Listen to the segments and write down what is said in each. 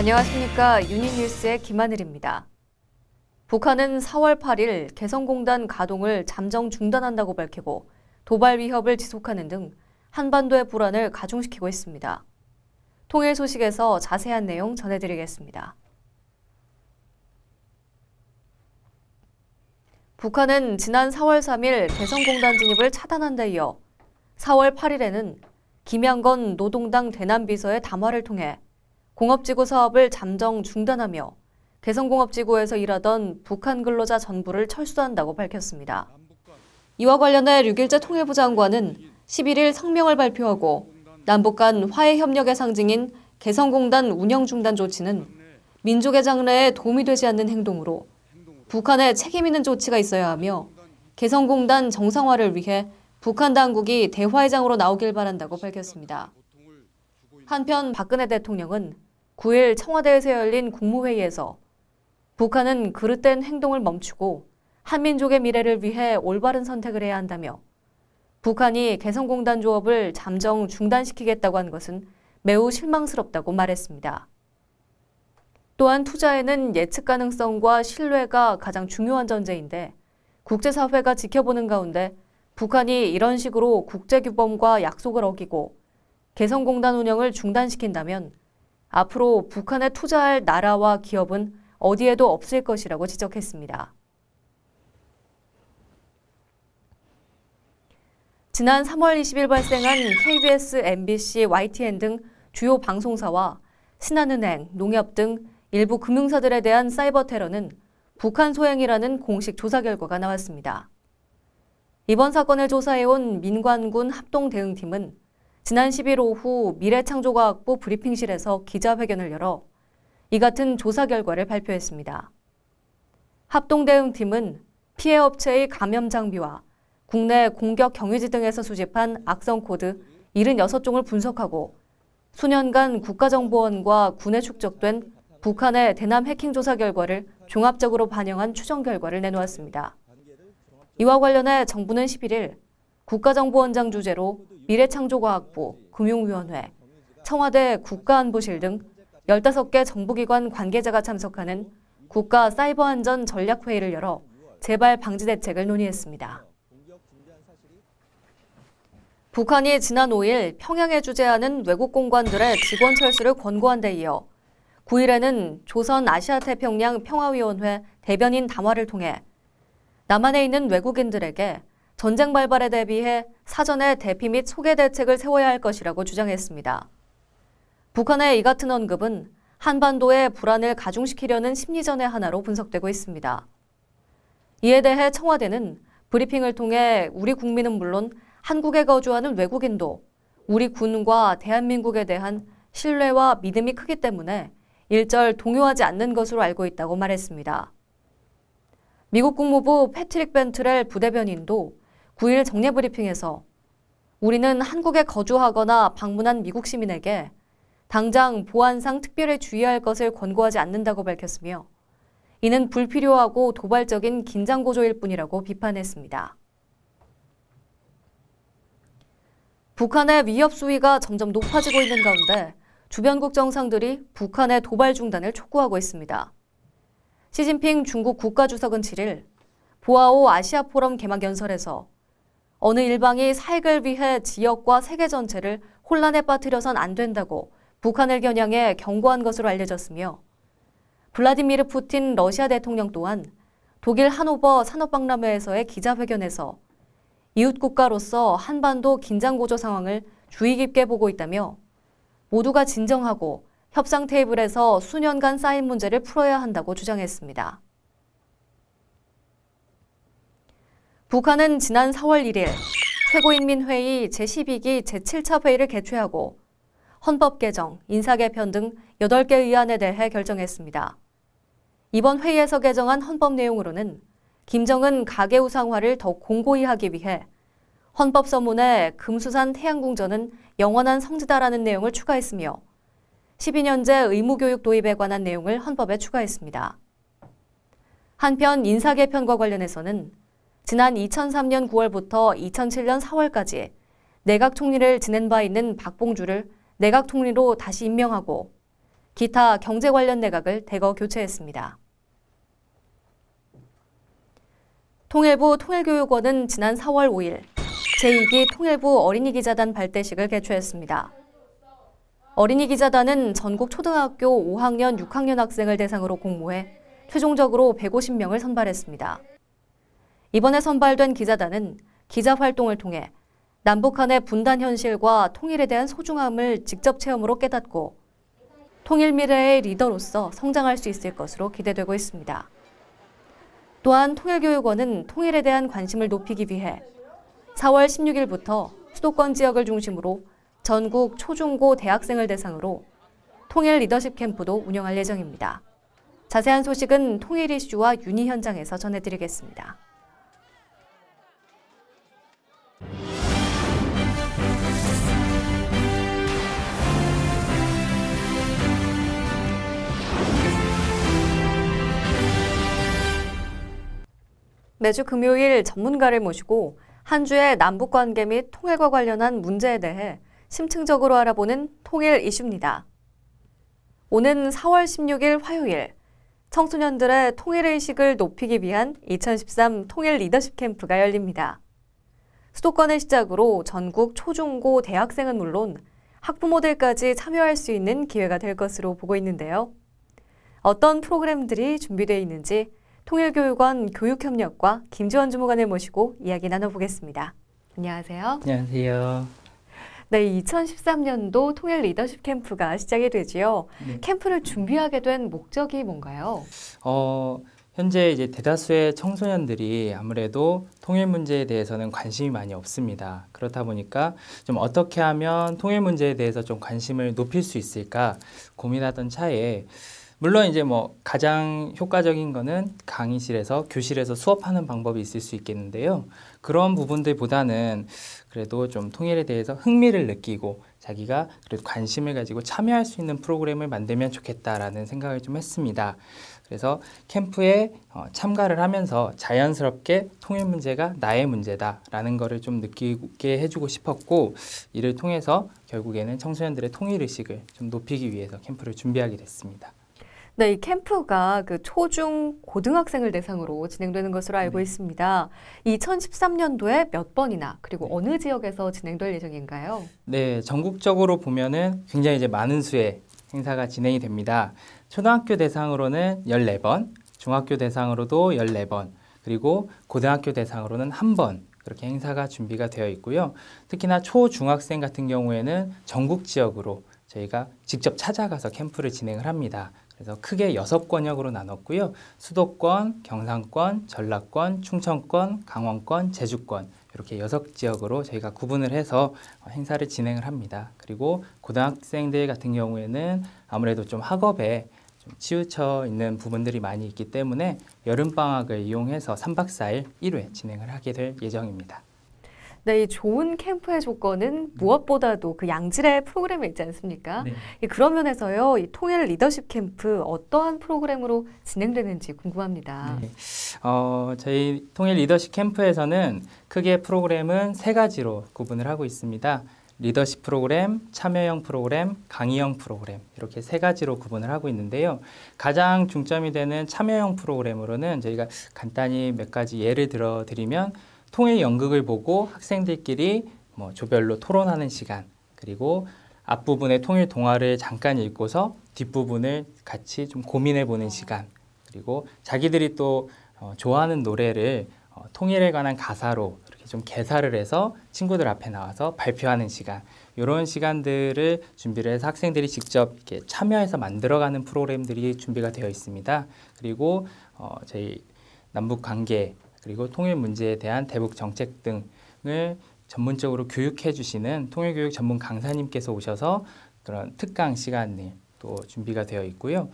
안녕하십니까. 유니뉴스의 김하늘입니다. 북한은 4월 8일 개성공단 가동을 잠정 중단한다고 밝히고 도발 위협을 지속하는 등 한반도의 불안을 가중시키고 있습니다. 통일 소식에서 자세한 내용 전해드리겠습니다. 북한은 지난 4월 3일 개성공단 진입을 차단한 데 이어 4월 8일에는 김양건 노동당 대남비서의 담화를 통해 공업지구 사업을 잠정 중단하며 개성공업지구에서 일하던 북한 근로자 전부를 철수한다고 밝혔습니다. 이와 관련해 류길재 통일부 장관은 11일 성명을 발표하고 남북 간 화해 협력의 상징인 개성공단 운영 중단 조치는 민족의 장래에 도움이 되지 않는 행동으로 북한에 책임 있는 조치가 있어야 하며 개성공단 정상화를 위해 북한 당국이 대화의장으로 나오길 바란다고 밝혔습니다. 한편 박근혜 대통령은 9일 청와대에서 열린 국무회의에서 북한은 그릇된 행동을 멈추고 한민족의 미래를 위해 올바른 선택을 해야 한다며 북한이 개성공단 조업을 잠정 중단시키겠다고 한 것은 매우 실망스럽다고 말했습니다. 또한 투자에는 예측 가능성과 신뢰가 가장 중요한 전제인데 국제사회가 지켜보는 가운데 북한이 이런 식으로 국제규범과 약속을 어기고 개성공단 운영을 중단시킨다면 앞으로 북한에 투자할 나라와 기업은 어디에도 없을 것이라고 지적했습니다. 지난 3월 20일 발생한 KBS, MBC, YTN 등 주요 방송사와 신한은행, 농협 등 일부 금융사들에 대한 사이버 테러는 북한 소행이라는 공식 조사 결과가 나왔습니다. 이번 사건을 조사해온 민관군 합동대응팀은 지난 10일 오후 미래창조과학부 브리핑실에서 기자회견을 열어 이 같은 조사 결과를 발표했습니다. 합동대응팀은 피해 업체의 감염 장비와 국내 공격 경유지 등에서 수집한 악성 코드 76종을 분석하고 수년간 국가정보원과 군에 축적된 북한의 대남 해킹 조사 결과를 종합적으로 반영한 추정 결과를 내놓았습니다. 이와 관련해 정부는 11일 국가정보원장 주재로 미래창조과학부, 금융위원회, 청와대 국가안보실 등 15개 정부기관 관계자가 참석하는 국가사이버안전전략회의를 열어 재발 방지 대책을 논의했습니다. 북한이 지난 5일 평양에 주재하는 외국 공관들의 직원 철수를 권고한 데 이어 9일에는 조선 아시아태평양 평화위원회 대변인 담화를 통해 남한에 있는 외국인들에게 전쟁 발발에 대비해 사전에 대피 및 소개 대책을 세워야 할 것이라고 주장했습니다. 북한의 이 같은 언급은 한반도의 불안을 가중시키려는 심리전의 하나로 분석되고 있습니다. 이에 대해 청와대는 브리핑을 통해 우리 국민은 물론 한국에 거주하는 외국인도 우리 군과 대한민국에 대한 신뢰와 믿음이 크기 때문에 일절 동요하지 않는 것으로 알고 있다고 말했습니다. 미국 국무부 패트릭 벤트렐 부대변인도 9일 정례 브리핑에서 우리는 한국에 거주하거나 방문한 미국 시민에게 당장 보안상 특별히 주의할 것을 권고하지 않는다고 밝혔으며 이는 불필요하고 도발적인 긴장 고조일 뿐이라고 비판했습니다. 북한의 위협 수위가 점점 높아지고 있는 가운데 주변국 정상들이 북한의 도발 중단을 촉구하고 있습니다. 시진핑 중국 국가주석은 7일 보아오 아시아 포럼 개막 연설에서 어느 일방이 사익을 위해 지역과 세계 전체를 혼란에 빠뜨려선 안 된다고 북한을 겨냥해 경고한 것으로 알려졌으며 블라디미르 푸틴 러시아 대통령 또한 독일 하노버 산업박람회에서의 기자회견에서 이웃 국가로서 한반도 긴장 고조 상황을 주의 깊게 보고 있다며 모두가 진정하고 협상 테이블에서 수년간 쌓인 문제를 풀어야 한다고 주장했습니다. 북한은 지난 4월 1일 최고인민회의 제12기 제7차 회의를 개최하고 헌법 개정, 인사 개편 등 8개 의안에 대해 결정했습니다. 이번 회의에서 개정한 헌법 내용으로는 김정은 가계우상화를 더 공고히 하기 위해 헌법 서문에 금수산 태양궁전은 영원한 성지다라는 내용을 추가했으며 12년제 의무교육 도입에 관한 내용을 헌법에 추가했습니다. 한편 인사 개편과 관련해서는 지난 2003년 9월부터 2007년 4월까지 내각 총리를 지낸 바 있는 박봉주를 내각 총리로 다시 임명하고 기타 경제 관련 내각을 대거 교체했습니다. 통일부 통일교육원은 지난 4월 5일 제2기 통일부 어린이기자단 발대식을 개최했습니다. 어린이기자단은 전국 초등학교 5학년, 6학년 학생을 대상으로 공모해 최종적으로 150명을 선발했습니다. 이번에 선발된 기자단은 기자활동을 통해 남북 간의 분단 현실과 통일에 대한 소중함을 직접 체험으로 깨닫고 통일 미래의 리더로서 성장할 수 있을 것으로 기대되고 있습니다. 또한 통일교육원은 통일에 대한 관심을 높이기 위해 4월 16일부터 수도권 지역을 중심으로 전국 초중고 대학생을 대상으로 통일 리더십 캠프도 운영할 예정입니다. 자세한 소식은 통일 이슈와 윤희 현장에서 전해드리겠습니다. 매주 금요일 전문가를 모시고 한 주의 남북관계 및 통일과 관련한 문제에 대해 심층적으로 알아보는 통일 이슈입니다. 오는 4월 16일 화요일, 청소년들의 통일의식을 높이기 위한 2013 통일 리더십 캠프가 열립니다. 수도권을 시작으로 전국 초중고 대학생은 물론 학부모들까지 참여할 수 있는 기회가 될 것으로 보고 있는데요. 어떤 프로그램들이 준비되어 있는지 통일교육원 교육협력과 김지원 주무관을 모시고 이야기 나눠보겠습니다. 안녕하세요. 안녕하세요. 네, 2013년도 통일 리더십 캠프가 시작이 되지요. 네. 캠프를 준비하게 된 목적이 뭔가요? 현재 이제 대다수의 청소년들이 아무래도 통일 문제에 대해서는 관심이 많이 없습니다. 그렇다 보니까 좀 어떻게 하면 통일 문제에 대해서 좀 관심을 높일 수 있을까 고민하던 차에 물론 이제 가장 효과적인 거는 강의실에서 교실에서 수업하는 방법이 있을 수 있겠는데요. 그런 부분들보다는 그래도 좀 통일에 대해서 흥미를 느끼고 자기가 그래도 관심을 가지고 참여할 수 있는 프로그램을 만들면 좋겠다라는 생각을 좀 했습니다. 그래서 캠프에 참가를 하면서 자연스럽게 통일 문제가 나의 문제다라는 거를 좀 느끼게 해주고 싶었고, 이를 통해서 결국에는 청소년들의 통일 의식을 좀 높이기 위해서 캠프를 준비하게 됐습니다. 네, 이 캠프가 초중 고등학생을 대상으로 진행되는 것으로 알고 있습니다. 2013년도에 몇 번이나 그리고 어느 지역에서 진행될 예정인가요? 네, 전국적으로 보면은 굉장히 이제 많은 수의 행사가 진행이 됩니다. 초등학교 대상으로는 14번, 중학교 대상으로도 14번, 그리고 고등학교 대상으로는 1번 그렇게 행사가 준비가 되어 있고요. 특히나 초중학생 같은 경우에는 전국 지역으로 저희가 직접 찾아가서 캠프를 진행을 합니다. 그래서 크게 6권역으로 나눴고요. 수도권, 경상권, 전라권, 충청권, 강원권, 제주권 이렇게 6지역으로 저희가 구분을 해서 행사를 진행을 합니다. 그리고 고등학생들 같은 경우에는 아무래도 좀 학업에 좀 치우쳐 있는 부분들이 많이 있기 때문에 여름방학을 이용해서 3박 4일 1회 진행을 하게 될 예정입니다. 네, 이 좋은 캠프의 조건은 무엇보다도 그 양질의 프로그램이 있지 않습니까? 네. 그런 면에서요, 이 통일 리더십 캠프 어떠한 프로그램으로 진행되는지 궁금합니다. 네. 저희 통일 리더십 캠프에서는 크게 프로그램은 3가지로 구분을 하고 있습니다. 리더십 프로그램, 참여형 프로그램, 강의형 프로그램 이렇게 3가지로 구분을 하고 있는데요. 가장 중점이 되는 참여형 프로그램으로는 저희가 간단히 몇 가지 예를 들어 드리면 통일 연극을 보고 학생들끼리 조별로 토론하는 시간, 그리고 앞부분의 통일 동화를 잠깐 읽고서 뒷부분을 같이 좀 고민해 보는 시간, 그리고 자기들이 또 좋아하는 노래를 통일에 관한 가사로 이렇게 좀 개사를 해서 친구들 앞에 나와서 발표하는 시간, 이런 시간들을 준비를 해서 학생들이 직접 이렇게 참여해서 만들어가는 프로그램들이 준비가 되어 있습니다. 그리고 저희 남북 관계 그리고 통일 문제에 대한 대북 정책 등을 전문적으로 교육해 주시는 통일교육 전문 강사님께서 오셔서 그런 특강 시간을 또 준비가 되어 있고요.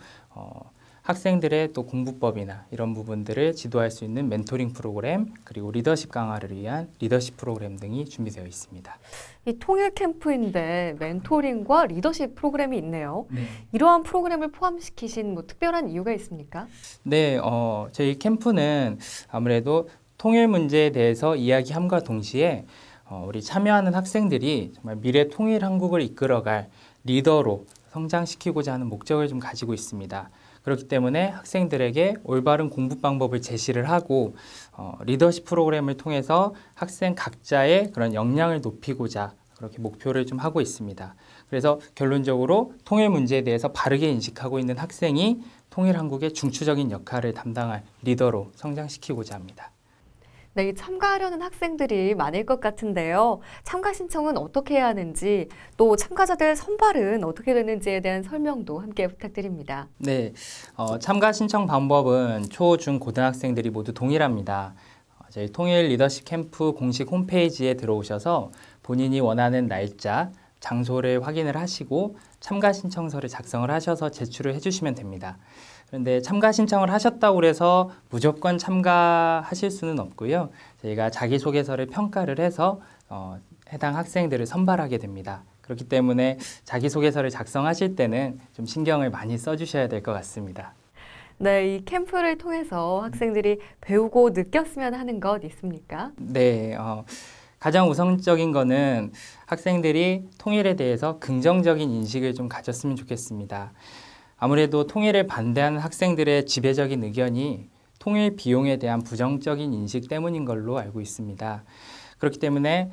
학생들의 또 공부법이나 이런 부분들을 지도할 수 있는 멘토링 프로그램, 그리고 리더십 강화를 위한 리더십 프로그램 등이 준비되어 있습니다. 이 통일 캠프인데 멘토링과 리더십 프로그램이 있네요. 네. 이러한 프로그램을 포함시키신 특별한 이유가 있습니까? 네, 저희 캠프는 아무래도 통일 문제에 대해서 이야기함과 동시에 우리 참여하는 학생들이 정말 미래 통일 한국을 이끌어갈 리더로 성장시키고자 하는 목적을 좀 가지고 있습니다. 그렇기 때문에 학생들에게 올바른 공부 방법을 제시를 하고 리더십 프로그램을 통해서 학생 각자의 그런 역량을 높이고자 그렇게 목표를 좀 하고 있습니다. 그래서 결론적으로 통일 문제에 대해서 바르게 인식하고 있는 학생이 통일한국의 중추적인 역할을 담당할 리더로 성장시키고자 합니다. 네, 참가하려는 학생들이 많을 것 같은데요. 참가 신청은 어떻게 해야 하는지, 또 참가자들 선발은 어떻게 되는지에 대한 설명도 함께 부탁드립니다. 네, 참가 신청 방법은 초, 중, 고등학생들이 모두 동일합니다. 저희 통일 리더십 캠프 공식 홈페이지에 들어오셔서 본인이 원하는 날짜, 장소를 확인을 하시고 참가 신청서를 작성을 하셔서 제출을 해주시면 됩니다. 그런데 참가 신청을 하셨다고 해서 무조건 참가하실 수는 없고요. 저희가 자기소개서를 평가를 해서 해당 학생들을 선발하게 됩니다. 그렇기 때문에 자기소개서를 작성하실 때는 좀 신경을 많이 써주셔야 될 것 같습니다. 네, 이 캠프를 통해서 학생들이 배우고 느꼈으면 하는 것 있습니까? 네, 가장 우선적인 거는 학생들이 통일에 대해서 긍정적인 인식을 좀 가졌으면 좋겠습니다. 아무래도 통일을 반대하는 학생들의 지배적인 의견이 통일 비용에 대한 부정적인 인식 때문인 걸로 알고 있습니다. 그렇기 때문에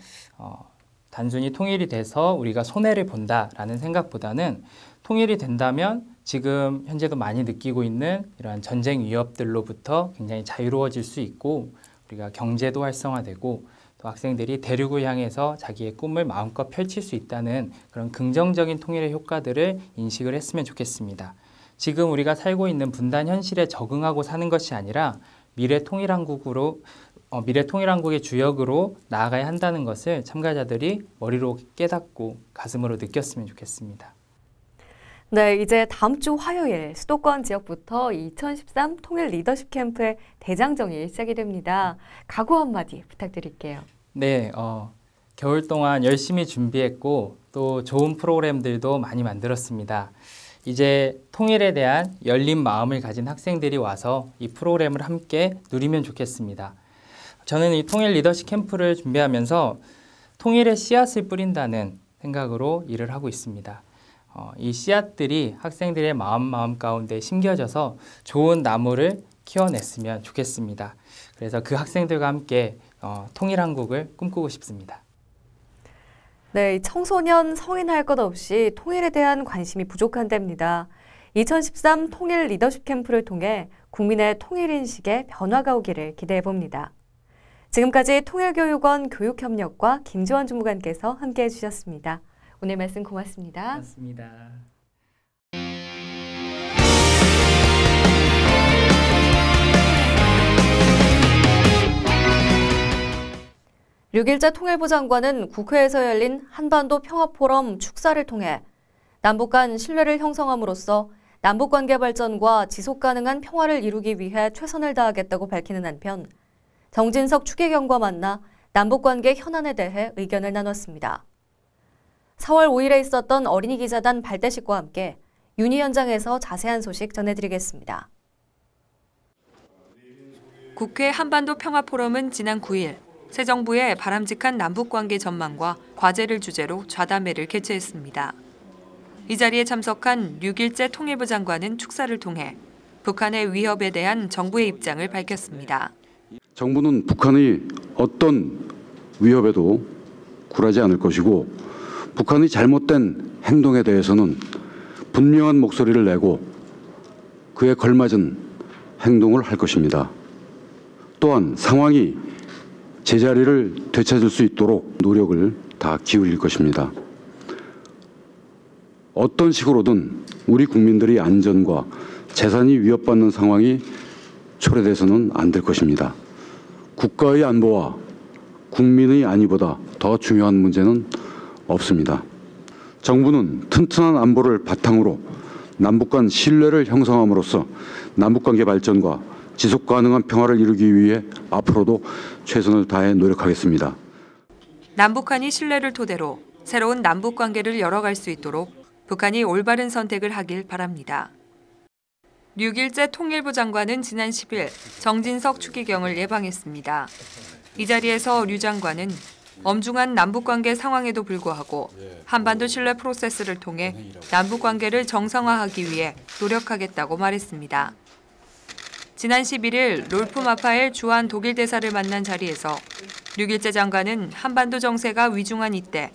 단순히 통일이 돼서 우리가 손해를 본다라는 생각보다는 통일이 된다면 지금 현재도 많이 느끼고 있는 이러한 전쟁 위협들로부터 굉장히 자유로워질 수 있고 우리가 경제도 활성화되고 또 학생들이 대륙을 향해서 자기의 꿈을 마음껏 펼칠 수 있다는 그런 긍정적인 통일의 효과들을 인식을 했으면 좋겠습니다. 지금 우리가 살고 있는 분단 현실에 적응하고 사는 것이 아니라 미래 통일한국의 주역으로 나아가야 한다는 것을 참가자들이 머리로 깨닫고 가슴으로 느꼈으면 좋겠습니다. 네, 이제 다음 주 화요일 수도권 지역부터 2013 통일 리더십 캠프의 대장정이 시작이 됩니다. 각오 한마디 부탁드릴게요. 네, 겨울 동안 열심히 준비했고 또 좋은 프로그램들도 많이 만들었습니다. 이제 통일에 대한 열린 마음을 가진 학생들이 와서 이 프로그램을 함께 누리면 좋겠습니다. 저는 이 통일 리더십 캠프를 준비하면서 통일의 씨앗을 뿌린다는 생각으로 일을 하고 있습니다. 이 씨앗들이 학생들의 마음 가운데 심겨져서 좋은 나무를 키워냈으면 좋겠습니다. 그래서 그 학생들과 함께 통일한국을 꿈꾸고 싶습니다. 네, 청소년, 성인 할 것 없이 통일에 대한 관심이 부족한 때입니다. 2013 통일 리더십 캠프를 통해 국민의 통일인식에 변화가 오기를 기대해봅니다. 지금까지 통일교육원 교육협력과 김지원 주무관께서 함께해 주셨습니다. 오늘 말씀 고맙습니다. 고맙습니다. 6일째 통일부 장관은 국회에서 열린 한반도 평화포럼 축사를 통해 남북 간 신뢰를 형성함으로써 남북관계 발전과 지속가능한 평화를 이루기 위해 최선을 다하겠다고 밝히는 한편 정진석 추기경과 만나 남북관계 현안에 대해 의견을 나눴습니다. 4월 5일에 있었던 어린이 기자단 발대식과 함께 윤희 현장에서 자세한 소식 전해드리겠습니다. 국회 한반도 평화포럼은 지난 9일 새 정부의 바람직한 남북관계 전망과 과제를 주제로 좌담회를 개최했습니다. 이 자리에 참석한 6일째 통일부 장관은 축사를 통해 북한의 위협에 대한 정부의 입장을 밝혔습니다. 정부는 북한의 어떤 위협에도 굴하지 않을 것이고 북한의 잘못된 행동에 대해서는 분명한 목소리를 내고 그에 걸맞은 행동을 할 것입니다. 또한 상황이 제자리를 되찾을 수 있도록 노력을 다 기울일 것입니다. 어떤 식으로든 우리 국민들의 안전과 재산이 위협받는 상황이 초래돼서는 안 될 것입니다. 국가의 안보와 국민의 안위보다 더 중요한 문제는 없습니다. 정부는 튼튼한 안보를 바탕으로 남북 간 신뢰를 형성함으로써 남북관계 발전과 지속 가능한 평화를 이루기 위해 앞으로도 최선을 다해 노력하겠습니다. 남북한이 신뢰를 토대로 새로운 남북관계를 열어갈 수 있도록 북한이 올바른 선택을 하길 바랍니다. 6일째 통일부 장관은 지난 10일 정진석 추기경을 예방했습니다. 이 자리에서 류 장관은 엄중한 남북관계 상황에도 불구하고 한반도 신뢰 프로세스를 통해 남북관계를 정상화하기 위해 노력하겠다고 말했습니다. 지난 11일 롤프 마파엘 주한 독일 대사를 만난 자리에서 류길재 장관은 한반도 정세가 위중한 이때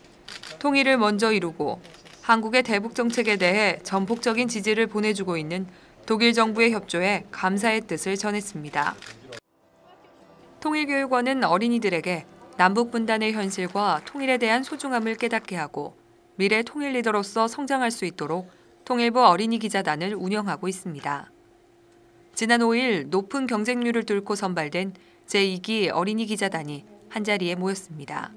통일을 먼저 이루고 한국의 대북 정책에 대해 전폭적인 지지를 보내주고 있는 독일 정부의 협조에 감사의 뜻을 전했습니다. 통일교육원은 어린이들에게 남북 분단의 현실과 통일에 대한 소중함을 깨닫게 하고 미래 통일 리더로서 성장할 수 있도록 통일부 어린이 기자단을 운영하고 있습니다. 지난 5일 높은 경쟁률을 뚫고 선발된 제2기 어린이 기자단이 한자리에 모였습니다.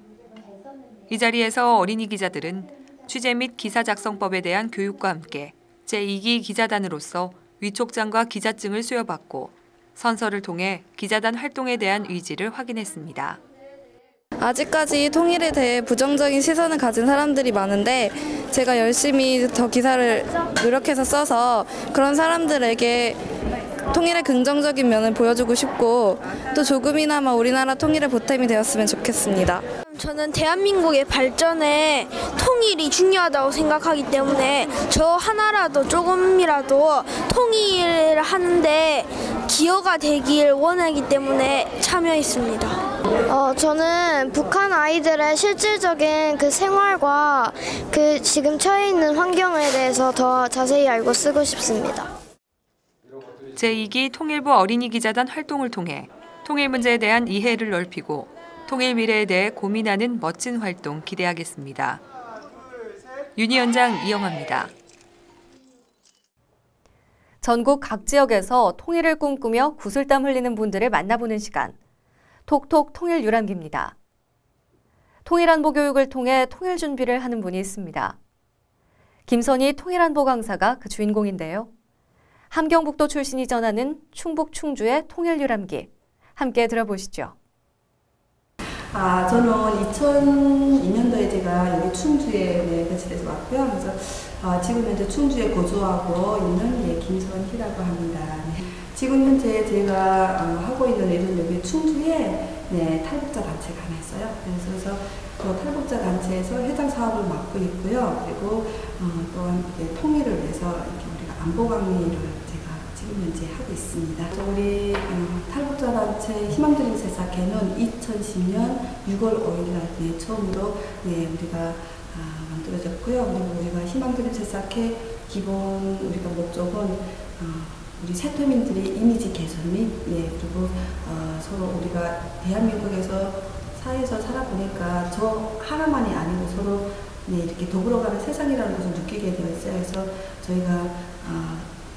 이 자리에서 어린이 기자들은 취재 및 기사 작성법에 대한 교육과 함께 제2기 기자단으로서 위촉장과 기자증을 수여받고 선서를 통해 기자단 활동에 대한 의지를 확인했습니다. 아직까지 통일에 대해 부정적인 시선을 가진 사람들이 많은데 제가 열심히 더 기사를 노력해서 써서 그런 사람들에게 통일의 긍정적인 면을 보여주고 싶고 또 조금이나마 우리나라 통일의 보탬이 되었으면 좋겠습니다. 저는 대한민국의 발전에 통일이 중요하다고 생각하기 때문에 저 하나라도 조금이라도 통일을 하는데 기여가 되길 원하기 때문에 참여했습니다. 저는 북한 아이들의 실질적인 그 생활과 그 지금 처해 있는 환경에 대해서 더 자세히 알고 쓰고 싶습니다. 제2기 통일부 어린이 기자단 활동을 통해 통일 문제에 대한 이해를 넓히고 통일 미래에 대해 고민하는 멋진 활동 기대하겠습니다. 윤희연장 이영화입니다. 전국 각 지역에서 통일을 꿈꾸며 구슬땀 흘리는 분들을 만나보는 시간. 톡톡 통일 유람기입니다. 통일안보 교육을 통해 통일 준비를 하는 분이 있습니다. 김선희 통일안보 강사가 그 주인공인데요. 함경북도 출신이 전하는 충북 충주의 통일 유람기. 함께 들어보시죠. 저는 2002년도에 제가 여기 충주에 배치돼서 왔고요. 그래서 지금 현재 충주에 거주하고 있는 김선희라고 합니다. 지금 현재 제가 하고 있는 일은 여기 충주에 탈북자 단체가 하나 있어요. 그래서 그 탈북자 단체에서 해당 사업을 맡고 있고요. 그리고 또한 통일을 위해서 이렇게 우리가 안보 강의를 제가 지금 현재 하고 있습니다. 우리 탈북자 단체 희망드림 새싹회는 2010년 6월 5일 날 처음으로 우리가 만들어졌고요. 그리고 우리가 희망드림 새싹회 기본 우리가 목적은 우리 세토민들의 이미지 개선 및 그리고 서로 우리가 대한민국에서 사회에서 살아보니까 저 하나만이 아니고 서로 이렇게 더불어가는 세상이라는 것을 느끼게 되었어요. 그래서 저희가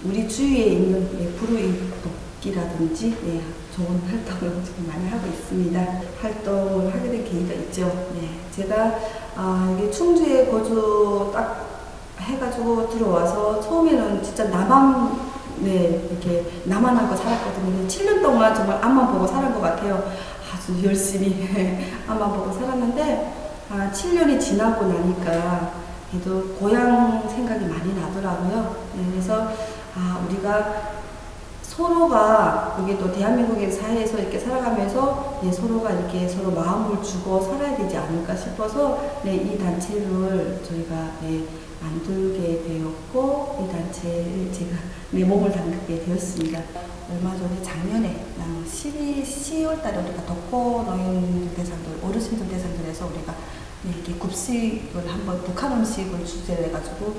우리 주위에 있는 불우이웃돕기라든지 좋은 활동을 지금 많이 하고 있습니다. 활동을 하게 된 계기가 있죠. 제가 여기 충주에 거주 딱 해가지고 들어와서 처음에는 진짜 이렇게 나만 하고 살았거든요. 7년 동안 정말 앞만 보고 살은 것 같아요. 아주 열심히 앞만 보고 살았는데 7년이 지나고 나니까 그래도 고향 생각이 많이 나더라고요. 그래서 우리가 서로가 여기 또 대한민국의 사회에서 이렇게 살아가면서 서로가 이렇게 서로 마음을 주고 살아야 되지 않을까 싶어서 이 단체를 저희가 만들게 되었고 이 단체를 제가 내 몸을 담그게 되었습니다. 얼마 전에 작년에 10월 달에 우리가 독거노인 대상들, 어르신들 대상들에서 우리가 이렇게 급식을 한번 북한 음식을 주제로 해가지고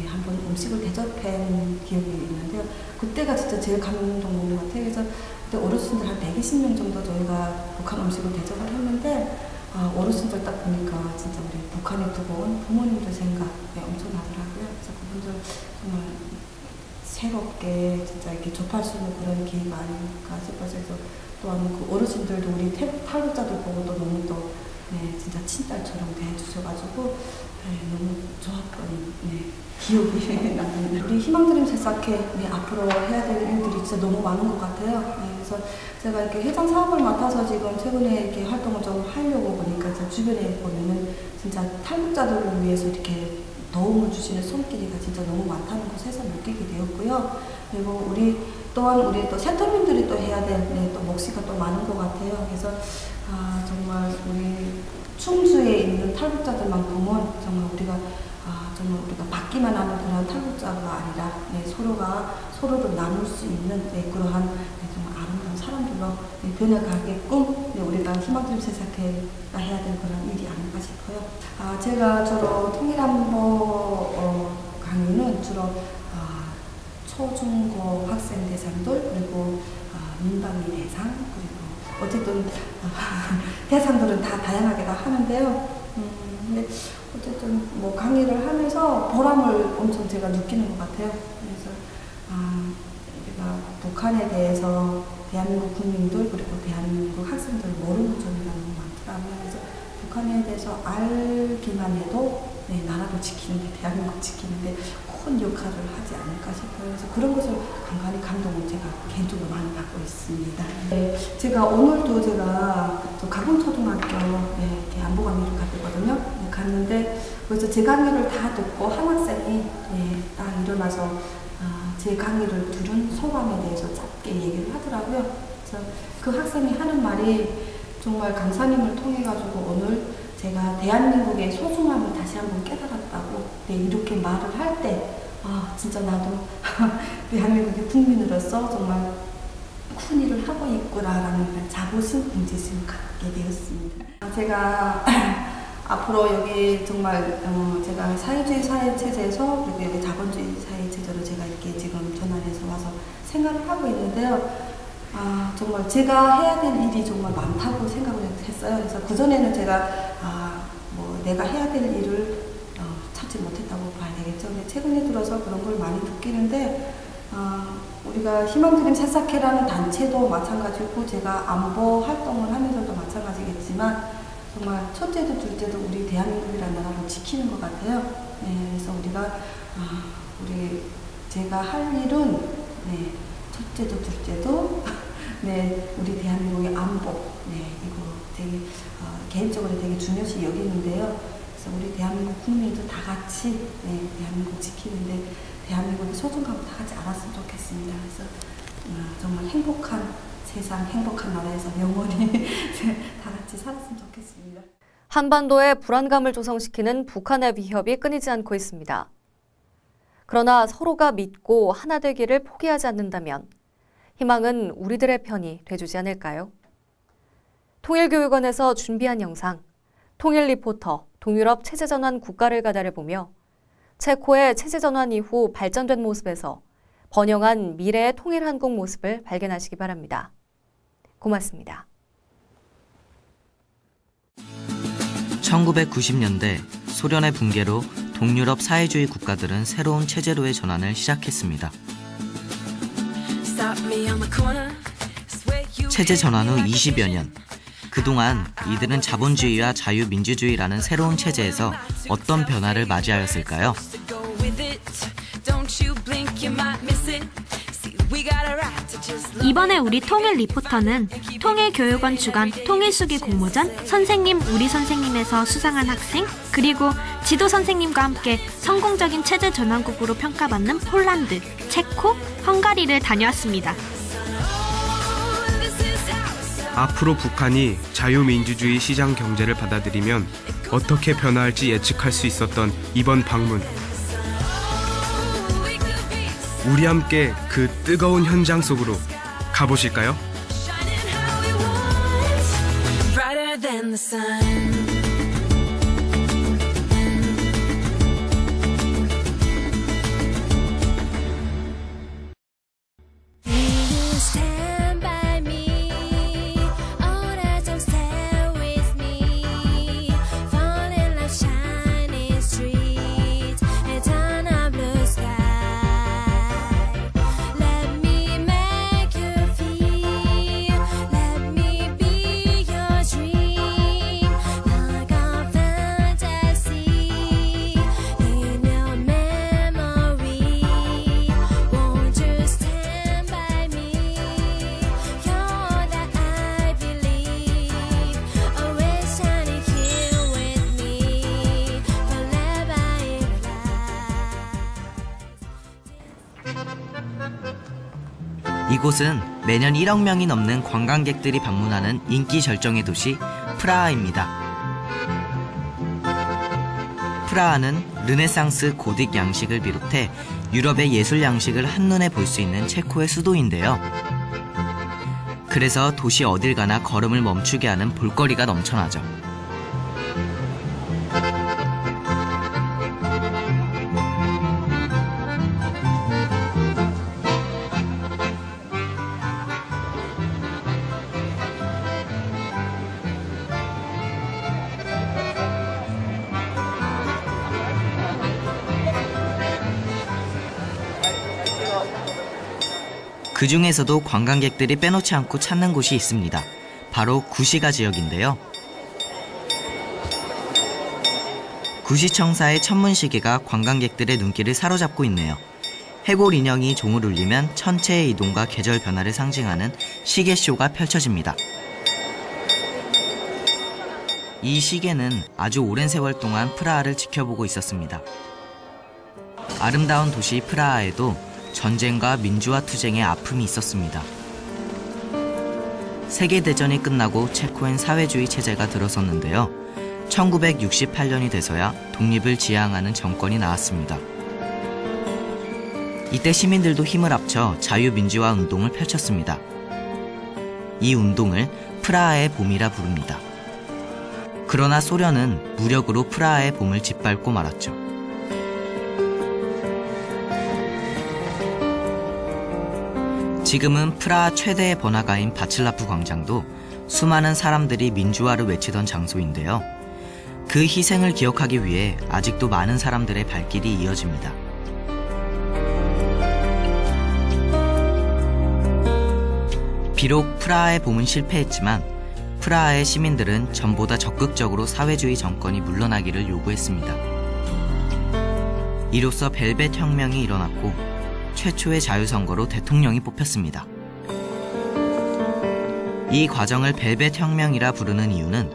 한번 음식을 대접한 기억이 있는데요. 그때가 진짜 제일 감동 먹는 것 같아요. 그래서 그때 어르신들 한 120명 정도 저희가 북한 음식을 대접을 했는데 어르신들 딱 보니까 진짜 우리 북한에 두고 온 부모님들 생각이 엄청 나더라고요. 그래서 그분들 정말 새롭게 진짜 이렇게 접할 수 있는 그런 기회가 아닐까 싶어서 또한 그 어르신들도 우리 탈북자들 보고 또 너무 또 진짜 친딸처럼 대해주셔가지고 너무 좋았던 기억이 납니다. 우리 희망드림 새싹회 앞으로 해야 될 일들이 진짜 너무 많은 것 같아요. 그래서 제가 이렇게 회장 사업을 맡아서 지금 최근에 이렇게 활동을 좀 하려고 보니까 제 주변에 보면은 진짜 탈북자들을 위해서 이렇게 도움을 주시는 손길이가 진짜 너무 많다는 걸 새삼 느끼게 되었고요. 그리고 우리 또한 우리 또 세터민들이 또 해야 될 또 몫이 또 많은 것 같아요. 그래서 정말 우리 충주에 있는 탈북자들만큼은 정말 우리가 받기만 하는 그런 탈북자가 아니라 서로를 나눌 수 있는 그러한 정말 아름다운 사람들로 변해가게끔 우리가 희망드림 세상회가 해야 되는 그런 일이 아닌가 싶어요. 제가 주로 통일안보 강의는 주로 초중고 학생 대상들 그리고 민방위 대상 그리고 어쨌든 대상들은 다 다양하게 다 하는데요. 근데 어쨌든 뭐 강의를 하면서 보람을 엄청 제가 느끼는 것 같아요. 그래서 우리가 북한에 대해서 대한민국 국민들 그리고 대한민국 학생들 모르는 점이 너무 많더라고요. 그래서 북한에 대해서 알기만 해도 나라를 지키는데 대한민국 지키는데 큰 역할을 하지 않을까 싶어요. 그래서 그런 것을 간간히 감동을 제가 개인적으로 많이 받고 있습니다. 제가 오늘도 제가 가봉초등학교 안보 강의를 갔거든요. 갔는데 그래서 제 강의를 다 듣고 한 학생이 딱 일어나서 제 강의를 들은 소감에 대해서 짧게 얘기를 하더라고요. 그래서 그 학생이 하는 말이 정말 강사님을 통해 가지고 오늘 제가 대한민국의 소중함을 다시 한번 깨달았다고 이렇게 말을 할 때 진짜 나도 대한민국의 국민으로서 정말 큰 일을 하고 있구나라는 자부심, 동지심을 갖게 되었습니다. 제가 앞으로 여기 정말 제가 사회주의 사회체제에서 그리고 여기 자본주의 사회체제로 제가 이렇게 지금 전환해서 와서 생활을 하고 있는데요. 정말 제가 해야 될 일이 정말 많다고 생각을 했어요. 그래서 그전에는 제가 뭐 내가 해야 될 일을 찾지 못했다고 봐야 되겠죠. 근데 최근에 들어서 그런 걸 많이 느끼는데 우리가 희망드림 새싹회라는 단체도 마찬가지고 제가 안보 활동을 하면서도 마찬가지겠지만 정말 첫째도 둘째도 우리 대한민국이라는 나라를 지키는 것 같아요. 그래서 우리가 제가 할 일은 첫째도 둘째도 우리 대한민국의 안보 이거 되게 개인적으로 되게 중요시 여기는데요. 그래서 우리 대한민국 국민도 다 같이 대한민국 지키는데 대한민국의 소중함을 다 같이 알았으면 좋겠습니다. 그래서 정말 행복한 세상, 행복한 나라에서 영원히 다 같이 살았으면 좋겠습니다. 한반도의 불안감을 조성시키는 북한의 위협이 끊이지 않고 있습니다. 그러나 서로가 믿고 하나 되기를 포기하지 않는다면 희망은 우리들의 편이 돼주지 않을까요? 통일교육원에서 준비한 영상, 통일 리포터, 동유럽 체제전환 국가를 가다려보며 체코의 체제전환 이후 발전된 모습에서 번영한 미래의 통일한국 모습을 발견하시기 바랍니다. 고맙습니다. 1990년대 소련의 붕괴로 동유럽 사회주의 국가들은 새로운 체제로의 전환을 시작했습니다. 체제 전환 후 20여 년, 그동안 이들은 자본주의와 자유민주주의라는 새로운 체제에서 어떤 변화를 맞이하였을까요? 이번에 우리 통일 리포터는 통일교육원 주관 통일수기 공모전 선생님 우리 선생님에서 수상한 학생 그리고 지도 선생님과 함께 성공적인 체제 전환국으로 평가받는 폴란드, 체코, 헝가리를 다녀왔습니다. 앞으로 북한이 자유민주주의 시장 경제를 받아들이면 어떻게 변화할지 예측할 수 있었던 이번 방문. 우리 함께 그 뜨거운 현장 속으로 가보실까요? 이곳은 매년 1억 명이 넘는 관광객들이 방문하는 인기 절정의 도시 프라하입니다. 프라하는 르네상스 고딕 양식을 비롯해 유럽의 예술 양식을 한눈에 볼 수 있는 체코의 수도인데요. 그래서 도시 어딜 가나 걸음을 멈추게 하는 볼거리가 넘쳐나죠. 그 중에서도 관광객들이 빼놓지 않고 찾는 곳이 있습니다. 바로 구시가 지역인데요. 구시청사의 천문시계가 관광객들의 눈길을 사로잡고 있네요. 해골 인형이 종을 울리면 천체의 이동과 계절 변화를 상징하는 시계쇼가 펼쳐집니다. 이 시계는 아주 오랜 세월 동안 프라하를 지켜보고 있었습니다. 아름다운 도시 프라하에도 전쟁과 민주화 투쟁의 아픔이 있었습니다. 세계대전이 끝나고 체코엔 사회주의 체제가 들어섰는데요. 1968년이 돼서야 독립을 지향하는 정권이 나왔습니다. 이때 시민들도 힘을 합쳐 자유민주화 운동을 펼쳤습니다. 이 운동을 프라하의 봄이라 부릅니다. 그러나 소련은 무력으로 프라하의 봄을 짓밟고 말았죠. 지금은 프라하 최대의 번화가인 바칠라프 광장도 수많은 사람들이 민주화를 외치던 장소인데요. 그 희생을 기억하기 위해 아직도 많은 사람들의 발길이 이어집니다. 비록 프라하의 봄은 실패했지만 프라하의 시민들은 전보다 적극적으로 사회주의 정권이 물러나기를 요구했습니다. 이로써 벨벳 혁명이 일어났고 최초의 자유선거로 대통령이 뽑혔습니다. 이 과정을 벨벳 혁명이라 부르는 이유는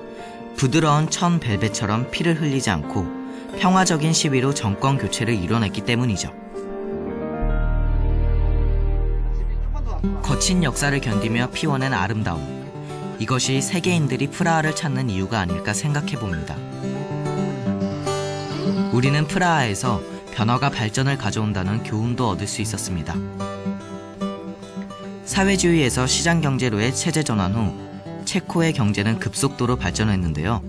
부드러운 천 벨벳처럼 피를 흘리지 않고 평화적인 시위로 정권 교체를 이뤄냈기 때문이죠. 거친 역사를 견디며 피워낸 아름다움. 이것이 세계인들이 프라하를 찾는 이유가 아닐까 생각해봅니다. 우리는 프라하에서 변화가 발전을 가져온다는 교훈도 얻을 수 있었습니다. 사회주의에서 시장경제로의 체제 전환 후 체코의 경제는 급속도로 발전했는데요.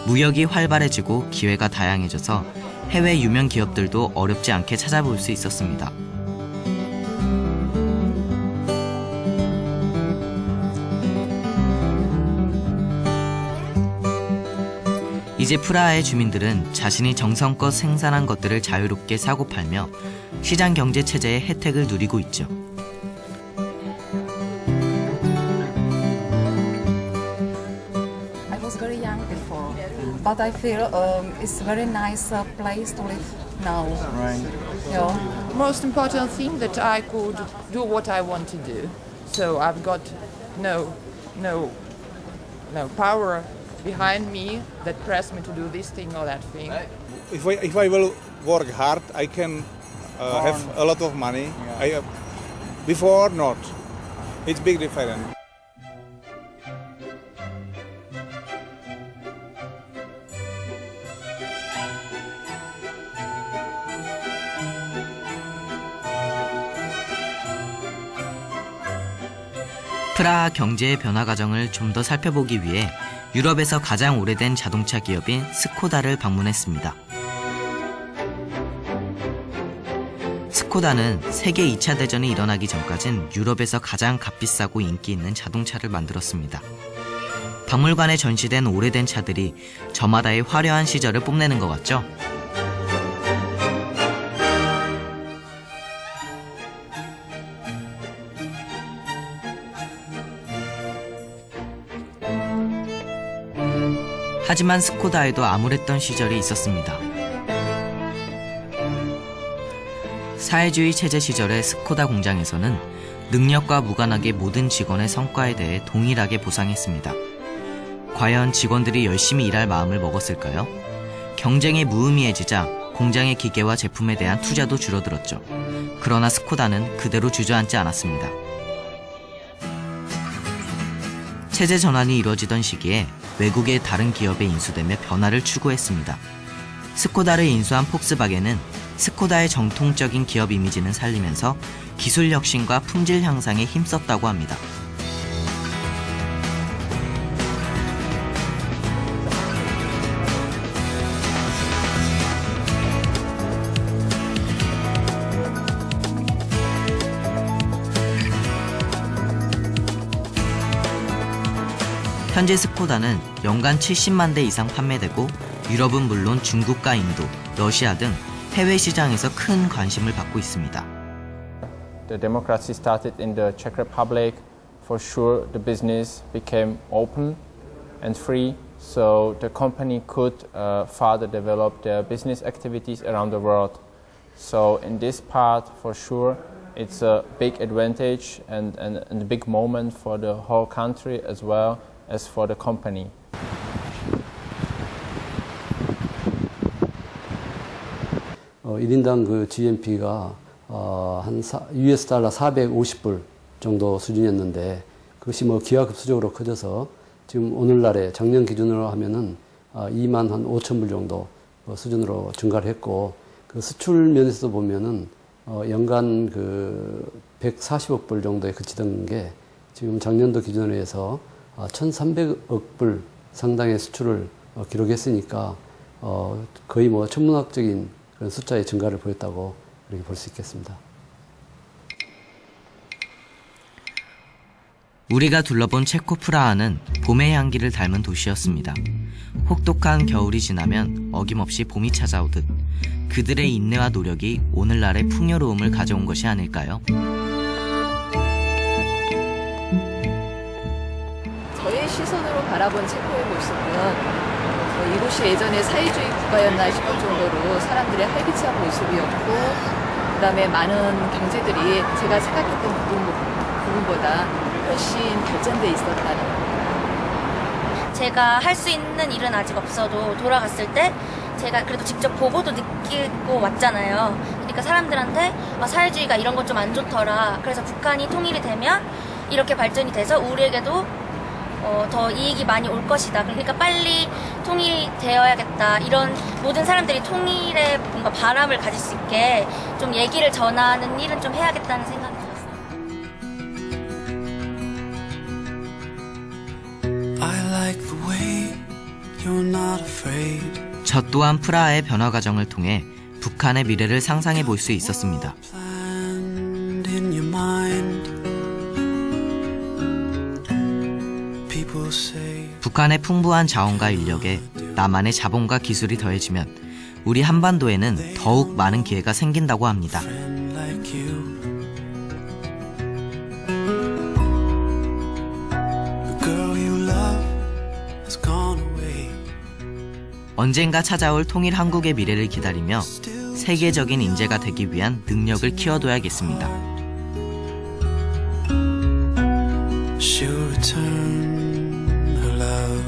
무역이 활발해지고 기회가 다양해져서 해외 유명 기업들도 어렵지 않게 찾아볼 수 있었습니다. 이제 프라하의 주민들은 자신이 정성껏 생산한 것들을 자유롭게 사고 팔며 시장 경제 체제의 혜택을 누리고 있죠. I was very young before, but I feel it's a very nice place to live now. Right. Yeah. Most important thing that I could do what I want to do. So I've got no power behind me that press me to do this thing or that thing. If I will work hard, I can have a lot of money. Yeah. Before not. It's big difference. 프라하 경제의 변화 과정을 좀 더 살펴보기 위해 유럽에서 가장 오래된 자동차 기업인 스코다를 방문했습니다. 스코다는 세계 2차 대전이 일어나기 전까진 유럽에서 가장 값비싸고 인기 있는 자동차를 만들었습니다. 박물관에 전시된 오래된 차들이 저마다의 화려한 시절을 뽐내는 것 같죠? 하지만 스코다에도 암울했던 시절이 있었습니다. 사회주의 체제 시절의 스코다 공장에서는 능력과 무관하게 모든 직원의 성과에 대해 동일하게 보상했습니다. 과연 직원들이 열심히 일할 마음을 먹었을까요? 경쟁이 무의미해지자 공장의 기계와 제품에 대한 투자도 줄어들었죠. 그러나 스코다는 그대로 주저앉지 않았습니다. 체제 전환이 이루어지던 시기에 외국의 다른 기업에 인수되며 변화를 추구했습니다. 스코다를 인수한 폭스바겐은 스코다의 정통적인 기업 이미지는 살리면서 기술 혁신과 품질 향상에 힘썼다고 합니다. 현재 스코다는 연간 70만 대 이상 판매되고 유럽은 물론 중국과 인도, 러시아 등 해외 시장에서 큰 관심을 받고 있습니다. The democracy started in the Czech Republic. For sure, the business became open and free, so the company could further develop their business activities around the world. So in this part, for sure, it's a big advantage and a big moment for the whole country as well as for the company. (1인당) 그 GNP가 한 US 달러 450불 정도 수준이었는데 그것이 뭐 기하급수적으로 커져서 지금 오늘날에 작년 기준으로 하면은 2만 한 5천 불 정도 수준으로 증가를 했고 그 수출 면에서도 보면은 연간 그 140억 불 정도에 그치던 게 지금 작년도 기준으로 해서 1,300억 불 상당의 수출을 기록했으니까 거의 뭐 천문학적인 그런 숫자의 증가를 보였다고 이렇게 볼 수 있겠습니다. 우리가 둘러본 체코 프라하는 봄의 향기를 닮은 도시였습니다. 혹독한 겨울이 지나면 어김없이 봄이 찾아오듯 그들의 인내와 노력이 오늘날의 풍요로움을 가져온 것이 아닐까요? 저의 시선으로 바라본 체코의 모습은 이곳이 예전에 사회주의 국가였나 싶을 정도로 사람들의 활기찬 모습이었고 그다음에 많은 경제들이 제가 생각했던 부분보다 훨씬 발전돼 있었다는 겁니다. 제가 할 수 있는 일은 아직 없어도 돌아갔을 때 제가 그래도 직접 보고도 느끼고 왔잖아요. 그러니까 사람들한테 사회주의가 이런 것 좀 안 좋더라. 그래서 북한이 통일이 되면 이렇게 발전이 돼서 우리에게도 더 이익이 많이 올 것이다. 그러니까 빨리 통일이 되어야겠다. 이런 모든 사람들이 통일에 뭔가 바람을 가질 수 있게 좀 얘기를 전하는 일은 좀 해야겠다는 생각이 들었어요. 저 또한 프라하의 변화 과정을 통해 북한의 미래를 상상해 볼 수 있었습니다. 북한의 풍부한 자원과 인력에 남한의 자본과 기술이 더해지면 우리 한반도에는 더욱 많은 기회가 생긴다고 합니다. 언젠가 찾아올 통일 한국의 미래를 기다리며 세계적인 인재가 되기 위한 능력을 키워둬야겠습니다. She'll return her love.